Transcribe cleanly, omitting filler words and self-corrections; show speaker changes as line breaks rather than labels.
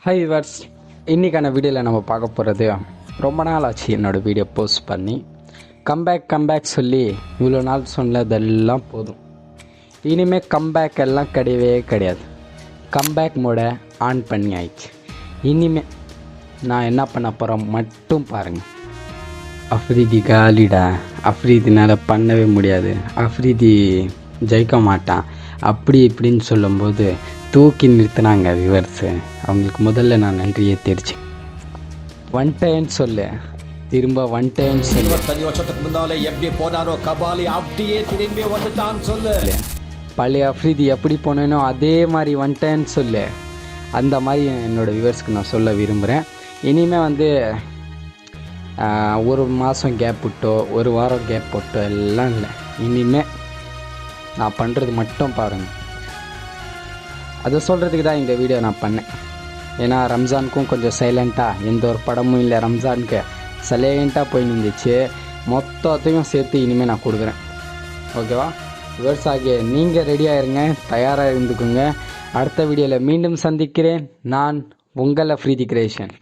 Hi viewers, இன்றைக்கான வீடியோவில் நம்ம பார்க்க போகிறது ரொம்ப நாள் ஆச்சு என்னோடய வீடியோ போஸ்ட் பண்ணி. கம்பேக் சொல்லி இவ்வளோ நாள் சொன்னதெல்லாம் போதும். இனிமேல் கம்பேக் எல்லாம் கிடையவே கிடையாது. கம்பேக் மோடை ஆன் பண்ணி ஆயிடுச்சு. இனிமேல் நான் என்ன பண்ண போகிறேன் மட்டும் பாருங்கள். அஃப்ரிதி காலிடா, அஃப்ரிதினால் பண்ணவே முடியாது, அஃப்ரிதி ஜெயிக்க மாட்டான் அப்படி இப்படின்னு சொல்லும்போது தூக்கி நிறுத்தினாங்க விவர்ஸு. அவங்களுக்கு முதல்ல நான் நன்றியை தெரிச்சு. ஒன் டைம் சொல்லு, திரும்ப ஒன் டைம் சொல்லு.
25 வருஷத்துக்கு முன்னாலே எப்படி போனாரோ கபாலி அப்படியே திரும்பி வந்துட்டான் சொல்லு.
பழைய அஃப்ரிதி எப்படி போனேனோ அதே மாதிரி ஒன் டைம் சொல்லு. அந்த மாதிரி என்னோடய விவர்ஸ்க்கு நான் சொல்ல விரும்புகிறேன். இனிமேல் ஒரு மாதம் கேப் விட்டோ ஒரு வாரம் கேப் போட்டோ எல்லாம் இல்லை. இனிமேல் நான் பண்ணுறது மட்டும் பாருங்கள். அதை சொல்கிறதுக்கு தான் இந்த வீடியோ நான் பண்ணேன். ஏன்னா ரம்ஜானுக்கும் கொஞ்சம் சைலண்ட்டாக எந்த ஒரு படமும் இல்லை, ரம்ஜானுக்கு சைலண்ட்டாக போய் நின்றுச்சு. மொத்தத்தையும் சேர்த்து இனிமேல் நான் கொடுக்குறேன். ஓகேவா? விவசாயிக நீங்கள் ரெடியாக இருங்க, தயாராக இருந்துக்குங்க. அடுத்த வீடியோவில் மீண்டும் சந்திக்கிறேன். நான் உங்கள் அஃப்ரிதி கிரியேஷன்.